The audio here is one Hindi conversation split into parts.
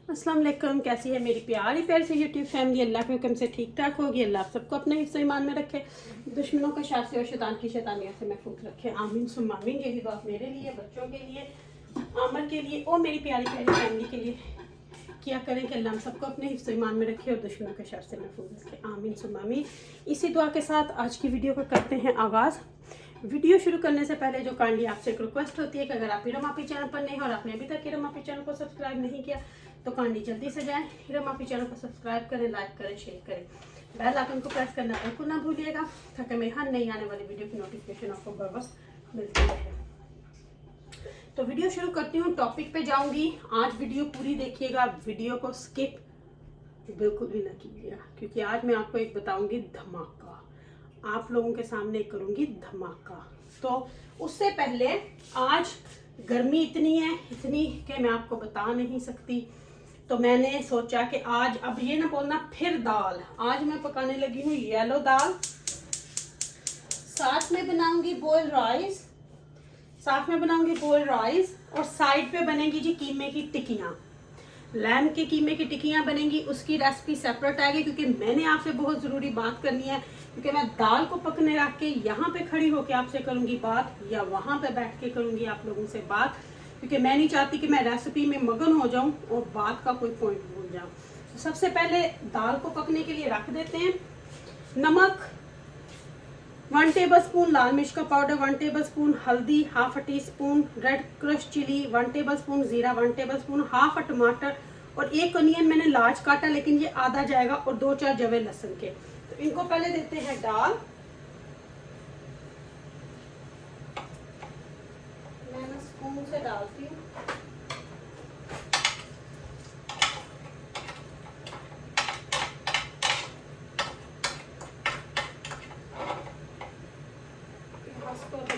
अस्सलाम वालेकुम। कैसी है मेरी प्यारी प्यारी सी यूट्यूब फैमिली। अल्लाह के हुक्म से ठीक ठाक होगी। अल्लाह सबको अपने हिस्से ईमान में रखे, दुश्मनों के शर से और शैतान की शैतानियत से महफूज रखे। आमीन सुम्मा आमीन। यही बात मेरे लिए, बच्चों के लिए, आमर के लिए और मेरी प्यारी प्यारी फैमिली के लिए किया करें कि अल्लाह सबको अपने हिस्से ईमान में रखे और दुश्मनों के शर से महफूज रखे। आमीन सुम्मा आमीन। इसी दुआ के साथ आज की वीडियो को करते हैं आगाज़। वीडियो शुरू करने से पहले जो काइंडली आपसे एक रिक्वेस्ट होती है कि अगर आप हीरम आपी चैनल पर नहीं हो और आपने अभी तक हीरम आपी चैनल को सब्सक्राइब नहीं किया तो काइंडली जल्दी से जाएं, हीरम आपी चैनल को सब्सक्राइब करें, लाइक करें, शेयर करें, बेल आइकन को प्रेस करना बिल्कुल ना भूलिएगा ताकि मेरी हर नई आने वाली वीडियो की नोटिफिकेशन आपको बर वक्त मिलती रहे। तो वीडियो शुरू करती हूँ, टॉपिक पे जाऊंगी। आज वीडियो पूरी देखिएगा, वीडियो को स्किप बिल्कुल भी ना कीजिएगा क्योंकि आज मैं आपको एक बताऊंगी धमाका। आप लोगों के सामने करूंगी धमाका। तो उससे पहले आज गर्मी इतनी है, इतनी कि मैं आपको बता नहीं सकती। तो मैंने सोचा कि आज, अब ये ना बोलना फिर दाल, आज मैं पकाने लगी हूँ येलो दाल, साथ में बनाऊंगी बॉइल्ड राइस, और साइड पे बनेगी जी कीमे की टिक्कियाँ। लैम के कीमे की टिक्कियाँ बनेंगी, उसकी रेसिपी सेपरेट आएगी क्योंकि मैंने आपसे बहुत ज़रूरी बात करनी है। क्योंकि मैं दाल को पकने रख के यहाँ पे खड़ी होकर आपसे करूँगी बात या वहाँ पे बैठ के करूँगी आप लोगों से बात, क्योंकि मैं नहीं चाहती कि मैं रेसिपी में मगन हो जाऊँ और बात का कोई पॉइंट भूल जाऊँ। तो सबसे पहले दाल को पकने के लिए रख देते हैं। नमक 1 टेबल स्पून, लाल मिर्च का पाउडर 1 टेबल स्पून, हल्दी half a teaspoon, red crush chilli 1 tablespoon, जीरा 1 टेबल स्पून, हाफ अ टमाटर और एक अनियन मैंने लार्ज काटा लेकिन ये आधा जाएगा, और 2-4 जवे लहसुन के। तो इनको पहले देते हैं डाल। मैं स्पून से डालती हूँ।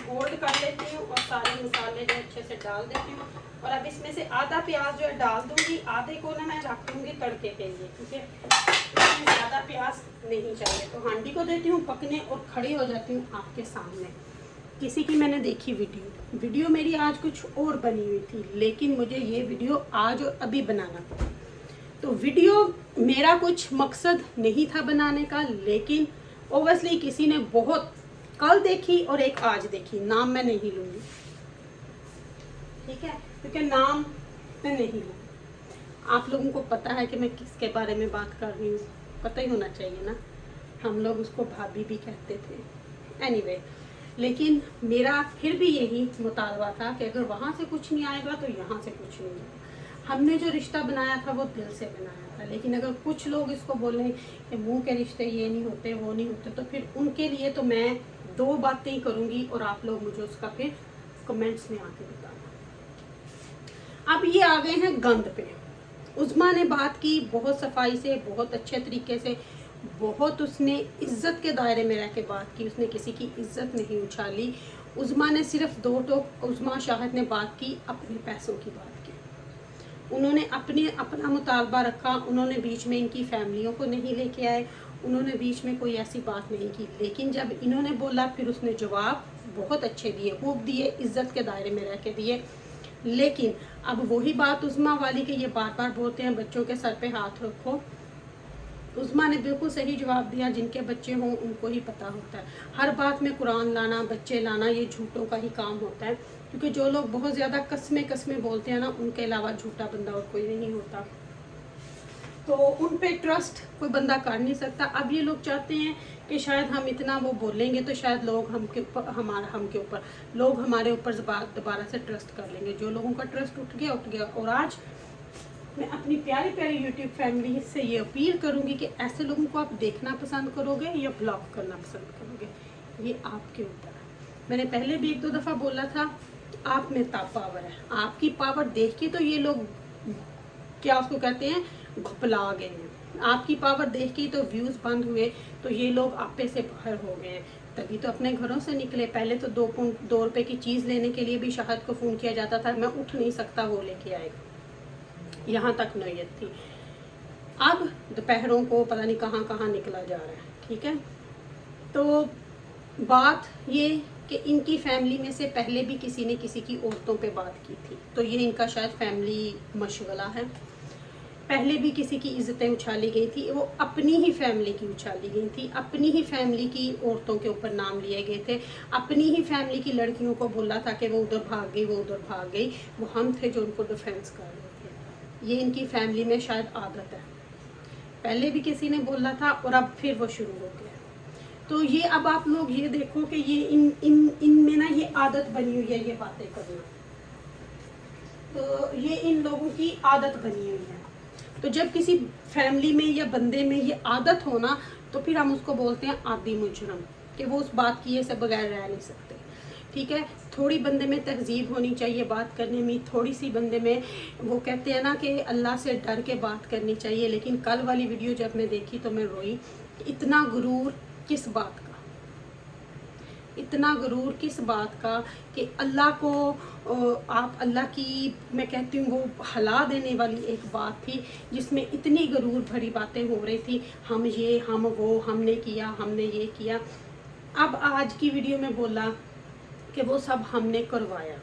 गोल्ड कर लेती हूँ और सारे मसाले जो अच्छे से डाल देती हूँ। और अब इसमें से आधा प्याज जो है डाल दूंगी, आधे को ना मैं रख दूंगी तड़के के लिए क्योंकि इसमें ज़्यादा प्याज नहीं चाहिए। तो हांडी को देती हूँ पकने और खड़ी हो जाती हूँ आपके सामने। किसी की मैंने देखी वीडियो मेरी आज कुछ और बनी हुई थी, लेकिन मुझे ये वीडियो आज और अभी बनाना पड़ा। तो वीडियो मेरा कुछ मकसद नहीं था बनाने का, लेकिन ओबियसली किसी ने बहुत कल देखी और एक आज देखी। नाम मैं नहीं लूंगी, ठीक है, क्योंकि नाम मैं नहीं लूंगी। आप लोगों को पता है कि मैं किसके बारे में बात कर रही हूँ, पता ही होना चाहिए ना। हम लोग उसको भाभी भी कहते थे। एनीवे, लेकिन मेरा फिर भी यही मुतालबा था कि अगर वहाँ से कुछ नहीं आएगा तो यहाँ से कुछ नहीं आएगा। हमने जो रिश्ता बनाया था वो दिल से बनाया था, लेकिन अगर कुछ लोग इसको बोलें कि मुंह के रिश्ते ये नहीं होते वो नहीं होते, तो फिर उनके लिए तो मैं 2 बातें ही करूँगी और आप लोग मुझे उसका फिर कमेंट्स में आके बताना। अब ये आ गए हैं गंद पे। उज़्मा ने बात की बहुत सफाई से, बहुत अच्छे तरीके से, बहुत उसने इज्जत के दायरे में रह के बात की, उसने किसी की इज्जत नहीं उछाली। उज़्मा ने सिर्फ 2 टोक, उज़्मा शाहिद ने बात की, अपने पैसों की बात की। उन्होंने अपना मुतालबा रखा, उन्होंने बीच में इनकी फैमिलियों को नहीं लेके आए, उन्होंने बीच में कोई ऐसी बात नहीं की। लेकिन जब इन्होंने बोला फिर उसने जवाब बहुत अच्छे दिए, खूब दिए, इज्जत के दायरे में रह के दिए। लेकिन अब वही बात उज़्मा वाली के ये बार बार बोलते हैं बच्चों के सर पे हाथ रखो। उज़्मा ने बिल्कुल सही जवाब दिया, जिनके बच्चे हों उनको ही पता होता है। हर बात में कुरान लाना, बच्चे लाना, ये झूठों का ही काम होता है, क्योंकि जो लोग बहुत ज़्यादा कस्में बोलते हैं ना, उनके अलावा झूठा बंदा और कोई नहीं होता। तो उन पे ट्रस्ट कोई बंदा कर नहीं सकता। अब ये लोग चाहते हैं कि शायद हम इतना वो बोलेंगे तो शायद लोग लोग हमारे ऊपर दोबारा से ट्रस्ट कर लेंगे। जो लोगों का ट्रस्ट उठ गया। और आज मैं अपनी प्यारी प्यारी यूट्यूब फैमिली से ये अपील करूंगी कि ऐसे लोगों को आप देखना पसंद करोगे या ब्लॉक करना पसंद करोगे, ये आपके ऊपर है। मैंने पहले भी 1-2 दफ़ा बोला था, आप में पावर है। आपकी पावर देख के तो ये लोग क्या उसको कहते हैं, घुपला गए हैं। आपकी पावर देख के तो व्यूज़ बंद हुए, तो ये लोग आपे से बाहर हो गए हैं, तभी तो अपने घरों से निकले। पहले तो 2 रुपए की चीज़ लेने के लिए भी शाहिद को फ़ोन किया जाता था, मैं उठ नहीं सकता, वो लेके आएगा, यहाँ तक नौयत थी। अब दोपहरों को पता नहीं कहाँ कहाँ निकला जा रहा है, ठीक है। तो बात ये कि इनकी फैमिली में से पहले भी किसी ने किसी की औरतों पे बात की थी, तो ये इनका शायद फैमिली मशगला है। पहले भी किसी की इज्जतें उछाली गई थी, वो अपनी ही फैमिली की उछाली गई थी, अपनी ही फैमिली की औरतों के ऊपर नाम लिए गए थे, अपनी ही फैमिली की लड़कियों को बोला था कि वो उधर भाग गई, वो उधर भाग गई। वो हम थे जो उनको डिफेंस कर रहे थे। ये इनकी फैमिली में शायद आदत है, पहले भी किसी ने बोला था और अब फिर वो शुरू हो गया। तो ये अब आप लोग ये देखो कि ये इनमें ना ये आदत बनी हुई है ये बातें करना, तो ये इन लोगों की आदत बनी हुई है। तो जब किसी फैमिली में या बंदे में ये आदत हो ना, तो फिर हम उसको बोलते हैं आदि मुजरम, कि वो उस बात किए से बगैर रह नहीं सकते। ठीक है, थोड़ी बंदे में तहजीब होनी चाहिए बात करने में, थोड़ी सी बंदे में वो कहते हैं ना कि अल्लाह से डर के बात करनी चाहिए। लेकिन कल वाली वीडियो जब मैं देखी तो मैं रोई। इतना गुरूर किस बात का, इतना गुरूर किस बात का कि अल्लाह को आप अल्लाह की, मैं कहती हूँ वो हला देने वाली एक बात थी जिसमें इतनी गुरूर भरी बातें हो रही थी, हम ये हम वो, हमने किया, हमने ये किया। अब आज की वीडियो में बोला कि वो सब हमने करवाया,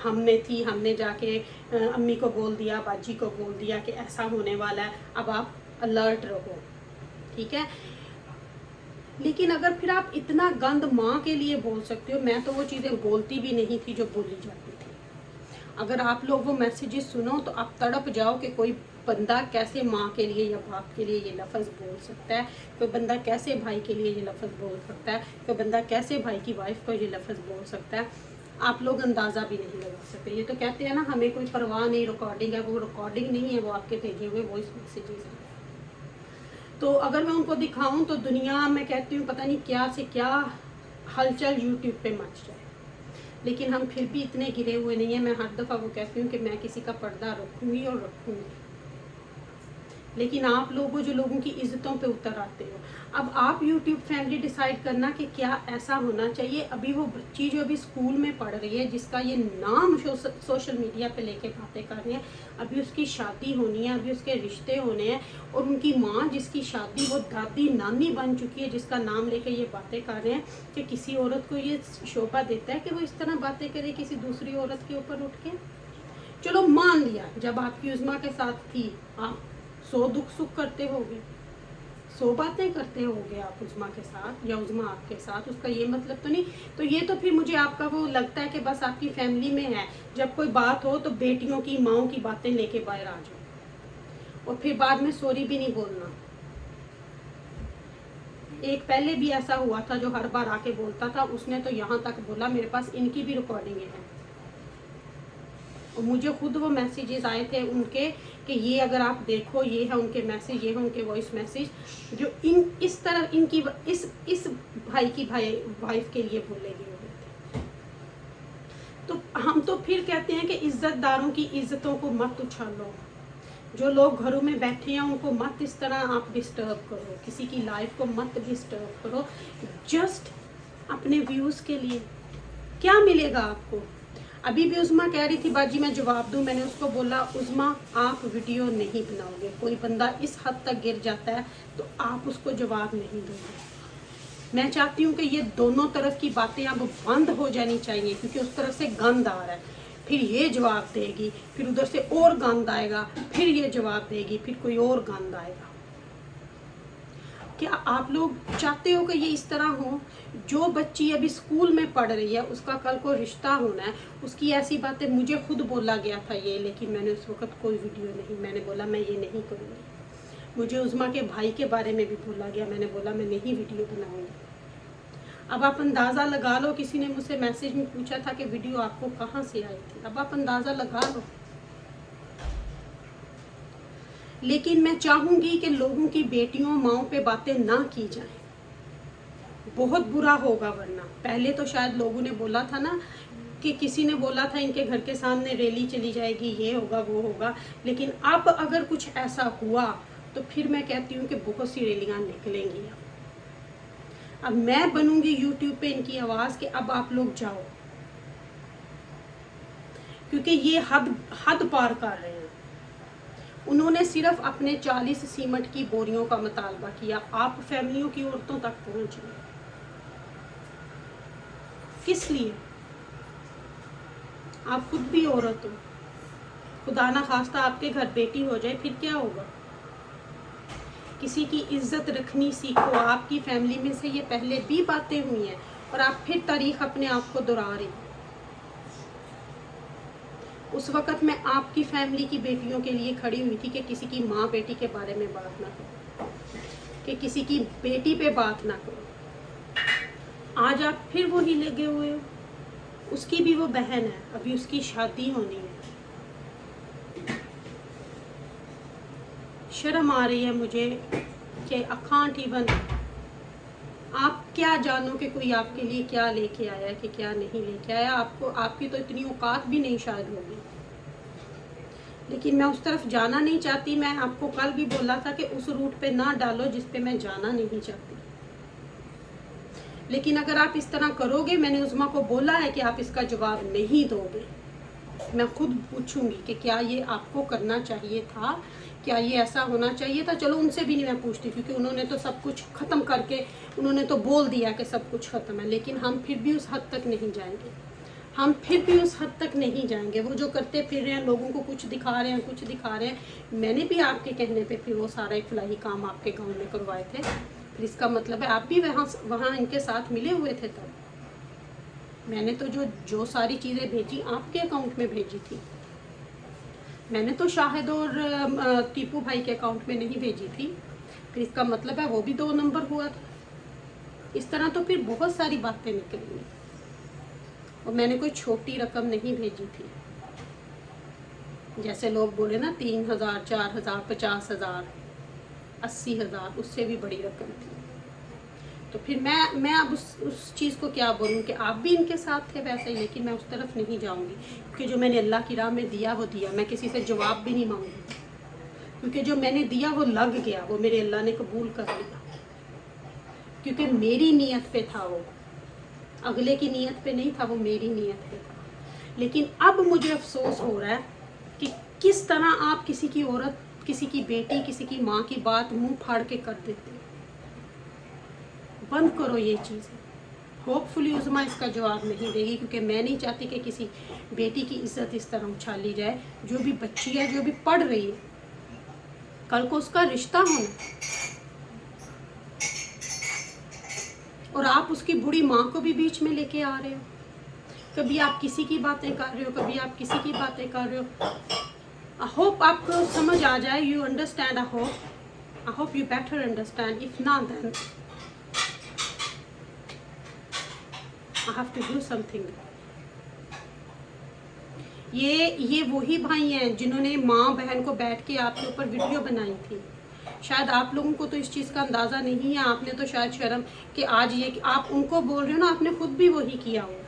हमने जाके अम्मी को बोल दिया, बाजी को बोल दिया कि ऐसा होने वाला है, अब आप अलर्ट रहो। ठीक है, लेकिन अगर फिर आप इतना गंद माँ के लिए बोल सकते हो, मैं तो वो चीज़ें बोलती भी नहीं थी जो बोली जाती थी। अगर आप लोग वो मैसेजेस सुनो तो आप तड़प जाओ कि कोई बंदा कैसे माँ के लिए या बाप के लिए ये लफ्ज़ बोल सकता है, कोई बंदा कैसे भाई के लिए ये लफ्ज़ बोल सकता है, कोई बंदा कैसे भाई की वाइफ को ये लफ्ज़ बोल सकता है। आप लोग अंदाज़ा भी नहीं लगा सकते। ये तो कहते हैं ना हमें कोई परवाह नहीं, रिकॉर्डिंग है, वो रिकॉर्डिंग नहीं है, वो आपके भेजे हुए वॉइस मैसेजेस हैं। तो अगर मैं उनको दिखाऊं तो दुनिया में कहती हूँ पता नहीं क्या से क्या हलचल यूट्यूब पे मच जाए। लेकिन हम फिर भी इतने गिरे हुए नहीं हैं। मैं हर दफ़ा वो कहती हूँ कि मैं किसी का पर्दा रखूँगी और रखूँगी, लेकिन आप लोगों जो लोगों की इज्जतों पे उतर आते हो, अब आप यूट्यूब फैमिली डिसाइड करना कि क्या ऐसा होना चाहिए। अभी वो बच्ची जो अभी स्कूल में पढ़ रही है, जिसका ये नाम सोशल मीडिया पे लेके बातें कर रहे हैं, अभी उसकी शादी होनी है, अभी उसके रिश्ते होने हैं, और उनकी माँ जिसकी शादी वो दादी नानी बन चुकी है, जिसका नाम लेके ये बातें कर रहे हैं कि किसी औरत को ये शोभा देता है कि वो इस तरह बातें करे किसी दूसरी औरत के ऊपर उठ के। चलो मान लिया जब आपकी उज़्मा के साथ थी, आप 100 दुख सुख करते होगे, 100 बातें करते होगे आप उज़्मा के साथ या उज़्मा आपके साथ, उसका ये मतलब तो नहीं। तो ये तो फिर मुझे आपका वो लगता है कि बस आपकी फैमिली में है, जब कोई बात हो तो बेटियों की माओं की बातें लेके बाहर आ जाओ और फिर बाद में सॉरी भी नहीं बोलना। एक पहले भी ऐसा हुआ था जो हर बार आके बोलता था, उसने तो यहाँ तक बोला, मेरे पास इनकी भी रिकॉर्डिंग है और मुझे खुद वो मैसेजेस आए थे उनके कि ये अगर आप देखो, ये है उनके मैसेज, ये है उनके वॉइस मैसेज जो इस तरह इनकी इस भाई की वाइफ के लिए बोले गए हुए थे। तो हम तो फिर कहते हैं कि इज्जतदारों की इज्जतों को मत उछालो, जो लोग घरों में बैठे हैं उनको मत इस तरह आप डिस्टर्ब करो, किसी की लाइफ को मत डिस्टर्ब करो, जस्ट अपने व्यूज़ के लिए। क्या मिलेगा आपको? अभी भी उज़्मा कह रही थी बाजी मैं जवाब दूं, मैंने उसको बोला उज़्मा आप वीडियो नहीं बनाओगे, कोई बंदा इस हद तक गिर जाता है तो आप उसको जवाब नहीं दोगे। मैं चाहती हूँ कि ये दोनों तरफ की बातें अब बंद हो जानी चाहिए, क्योंकि उस तरफ से गंद आ रहा है, फिर ये जवाब देगी, फिर उधर से और गंद आएगा, फिर ये जवाब देगी, फिर कोई और गंद आएगा। क्या आप लोग चाहते हो कि ये इस तरह हो? जो बच्ची अभी स्कूल में पढ़ रही है उसका कल को रिश्ता होना है, उसकी ऐसी बातें मुझे खुद बोला गया था ये, लेकिन मैंने उस वक्त कोई वीडियो नहीं, मैंने बोला मैं ये नहीं करूँगी। मुझे उज़्मा के भाई के बारे में भी बोला गया, मैंने बोला मैं नहीं वीडियो बनाऊँगी। अब आप अंदाज़ा लगा लो, किसी ने मुझसे मैसेज में पूछा था कि वीडियो आपको कहाँ से आई थी, अब आप अंदाज़ा लगा लो। लेकिन मैं चाहूँगी कि लोगों की बेटियों माओं पे बातें ना की जाएं, बहुत बुरा होगा। वरना पहले तो शायद लोगों ने बोला था ना कि किसी ने बोला था इनके घर के सामने रैली चली जाएगी, ये होगा वो होगा, लेकिन अब अगर कुछ ऐसा हुआ तो फिर मैं कहती हूँ कि बहुत सी रैलियाँ निकलेंगी। अब मैं बनूंगी यूट्यूब पे इनकी आवाज़ कि अब आप लोग जाओ, क्योंकि ये हद पार कर रहे हैं। उन्होंने सिर्फ अपने 40 सीमेंट की बोरियों का मुतालबा किया, आप फैमिलियों की औरतों तक पहुंच गए। किस लिए? आप खुद भी औरत हो, खुदा ना खास्ता आपके घर बेटी हो जाए, फिर क्या होगा? किसी की इज्जत रखनी सीखो। आपकी फैमिली में से ये पहले भी बातें हुई हैं और आप फिर तारीख अपने आप को दोहरा रही हैं। उस वक़्त मैं आपकी फैमिली की बेटियों के लिए खड़ी हुई थी कि किसी की माँ बेटी के बारे में बात ना करो, कि किसी की बेटी पे बात ना करो। आज आप फिर वही लगे हुए हो। उसकी भी वो बहन है, अभी उसकी शादी होनी है। शर्म आ रही है मुझे कि आई कांट इवन, आप क्या जानो कि कोई आपके लिए क्या लेके आया कि क्या नहीं लेके आया। आपको, आपकी तो इतनी औकात भी नहीं शायद होगी, लेकिन मैं उस तरफ जाना नहीं चाहती। मैं आपको कल भी बोला था कि उस रूट पे ना डालो जिस पे मैं जाना नहीं चाहती। लेकिन अगर आप इस तरह करोगे, मैंने उज़मा को बोला है कि आप इसका जवाब नहीं दोगे। मैं खुद पूछूंगी कि क्या ये आपको करना चाहिए था, क्या ये ऐसा होना चाहिए था। चलो उनसे भी नहीं मैं पूछती, क्योंकि उन्होंने तो सब कुछ ख़त्म करके उन्होंने तो बोल दिया कि सब कुछ ख़त्म है। लेकिन हम फिर भी उस हद तक नहीं जाएंगे, हम फिर भी उस हद तक नहीं जाएंगे। वो जो करते फिर रहे हैं, लोगों को कुछ दिखा रहे हैं, कुछ दिखा रहे हैं। मैंने भी आपके कहने पे फिर वो सारा इफलाही काम आपके गांव में करवाए थे। फिर इसका मतलब है आप भी वहाँ इनके साथ मिले हुए थे तब। मैंने तो जो सारी चीज़ें भेजी आपके अकाउंट में भेजी थी। मैंने तो शाहिद और टीपू भाई के अकाउंट में नहीं भेजी थी। फिर इसका मतलब है वो भी 2 नंबर हुआ था। इस तरह तो फिर बहुत सारी बातें निकलेंगी। और मैंने कोई छोटी रकम नहीं भेजी थी, जैसे लोग बोले ना 3,000, 4,000, 50,000, 80,000, उससे भी बड़ी रकम थी। तो फिर मैं अब उस चीज़ को क्या बोलूँ कि आप भी इनके साथ थे वैसे ही। लेकिन मैं उस तरफ नहीं जाऊँगी, क्योंकि जो मैंने अल्लाह की राह में दिया वो दिया। मैं किसी से जवाब भी नहीं मांगूंगी, क्योंकि जो मैंने दिया वो लग गया, वो मेरे अल्लाह ने कबूल कर लिया। क्योंकि मेरी नीयत पे था वो, अगले की नीयत पे नहीं था, वो मेरी नीयत पे था। लेकिन अब मुझे अफसोस हो रहा है कि किस तरह आप किसी की औरत, किसी की बेटी, किसी की माँ की बात मुंह फाड़ के कर देते हो। बंद करो ये चीज़ें। होपफुली उज़मा इसका जवाब नहीं देगी, क्योंकि मैं नहीं चाहती कि किसी बेटी की इज्जत इस तरह उछाली जाए। जो भी बच्ची है, जो भी पढ़ रही है, कल को उसका रिश्ता होना, और आप उसकी बुढ़ी माँ को भी बीच में लेके आ रहे हो। कभी आप किसी की बातें कर रहे हो, कभी आप किसी की बातें कर रहे हो। आई होप आपको समझ आ जाए, you understand. I hope you better understand. If not then I have to do something. ये वही भाई हैं जिन्होंने माँ बहन को बैठ के आपके ऊपर वीडियो बनाई थी। शायद आप लोगों को तो इस चीज़ का अंदाज़ा नहीं है। आपने तो शायद शर्म कि आज ये आप उनको बोल रहे हो ना, आपने खुद भी वही किया हुआ।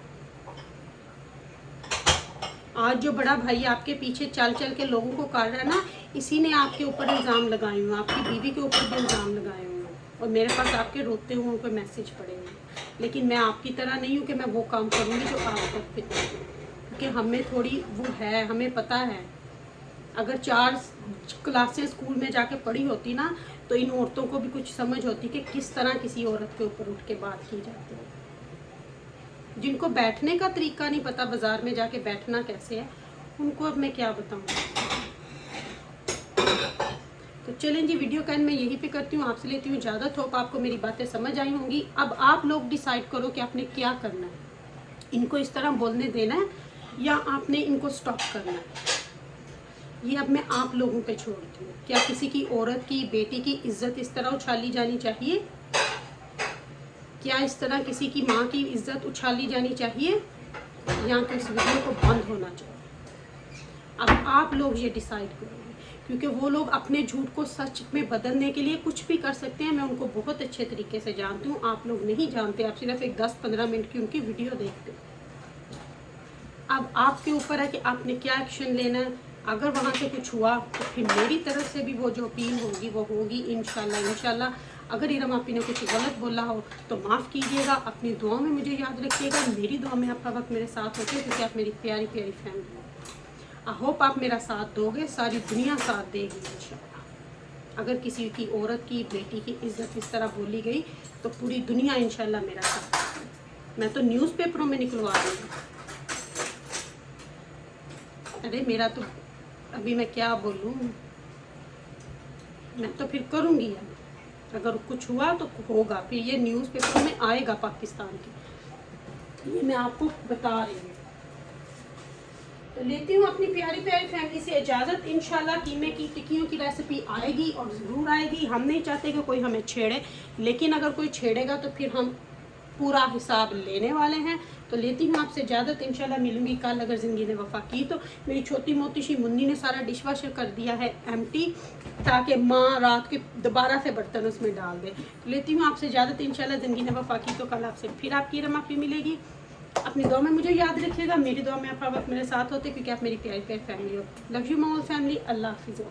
आज जो बड़ा भाई आपके पीछे चल चल के लोगों को कर रहा है ना, इसी ने आपके ऊपर इल्ज़ाम लगाए हुए, आपकी बीवी के ऊपर भी इल्ज़ाम लगाए हुए हैं। और मेरे पास आपके रोते हुए उनको मैसेज पड़े हुए। लेकिन मैं आपकी तरह नहीं हूँ कि मैं वो काम करूँगी जो आप करते हो, क्योंकि हमें थोड़ी वो है, हमें पता है। अगर 4 क्लासेस स्कूल में जाके पढ़ी होती ना, तो इन औरतों को भी कुछ समझ होती कि किस तरह किसी औरत के ऊपर उठ के बात की जाती है। जिनको बैठने का तरीका नहीं पता, बाजार में जाके बैठना कैसे है, उनको अब मैं क्या बताऊँ। तो चलें जी, वीडियो का एंड मैं यहीं पे करती हूँ, आपसे लेती हूँ इजाज़त। होप आपको मेरी बातें समझ आई होंगी। अब आप लोग डिसाइड करो कि आपने क्या करना है। इनको इस तरह बोलने देना है या आपने इनको स्टॉप करना है, ये अब मैं आप लोगों पे छोड़ती हूँ। क्या किसी की औरत की, बेटी की इज्जत इस तरह उछाली जानी चाहिए? क्या इस तरह किसी की माँ की इज्जत उछाली जानी चाहिए, या तो इस वीडियो को बंद होना चाहिए? अब आप लोग ये डिसाइड करोगे, क्योंकि वो लोग अपने झूठ को सच में बदलने के लिए कुछ भी कर सकते हैं। मैं उनको बहुत अच्छे तरीके से जानती हूँ, आप लोग नहीं जानते। आप सिर्फ एक 10-15 मिनट की उनकी वीडियो देखते हो। अब आपके ऊपर है कि आपने क्या एक्शन लेना है। अगर वहाँ से कुछ हुआ तो फिर मेरी तरफ से भी वो जो अपील होगी वो होगी इंशाल्लाह। अगर इरम आपी ने कुछ गलत बोला हो तो माफ़ कीजिएगा। अपनी दुआ में मुझे याद रखिएगा, मेरी दुआ में आप हर वक्त मेरे साथ होते हैं, क्योंकि आप मेरी प्यारी प्यारी फैमिली हो। आई होप आप मेरा साथ दोगे, सारी दुनिया साथ देगी इंशाल्लाह। अगर किसी की औरत की, बेटी की इज्जत इस तरह बोली गई तो पूरी दुनिया इंशाल्लाह मेरा साथ। मैं तो न्यूज़पेपरों में निकलवा दूँगी। अरे मेरा तो अभी मैं क्या बोलूँ, मैं तो फिर करूँगी। अब अगर कुछ हुआ तो होगा, फिर ये न्यूज़पेपर में आएगा पाकिस्तान की, ये मैं आपको बता रही हूँ। तो लेती हूँ अपनी प्यारी प्यारी फैमिली से इजाज़त। इंशाल्लाह कीमे की टिक्कियों की रेसिपी आएगी और ज़रूर आएगी। हम नहीं चाहते कि कोई हमें छेड़े, लेकिन अगर कोई छेड़ेगा तो फिर हम पूरा हिसाब लेने वाले हैं। तो लेती हूँ आपसे इजाज़त, इंशाल्लाह मिलूंगी कल अगर ज़िंदगी ने वफ़ा की तो। मेरी छोटी मोटी सी मुन्नी ने सारा डिश वॉशर कर दिया है एम्प्टी, ताकि माँ रात के दोबारा से बर्तन उसमें डाल दे। तो लेती हूँ आपसे इजाज़त, इंशाल्लाह ज़िंदगी ने वफ़ा की तो कल आपसे फिर आपकी रमाफी मिलेगी। अपनी दुआ में मुझे याद रखिएगा, मेरी दुआ में आप हर वक्त मेरे साथ होते, क्योंकि आप मेरी प्यारी प्यारी फैमिली हो। Love you my whole family. अल्लाह हाफिज़।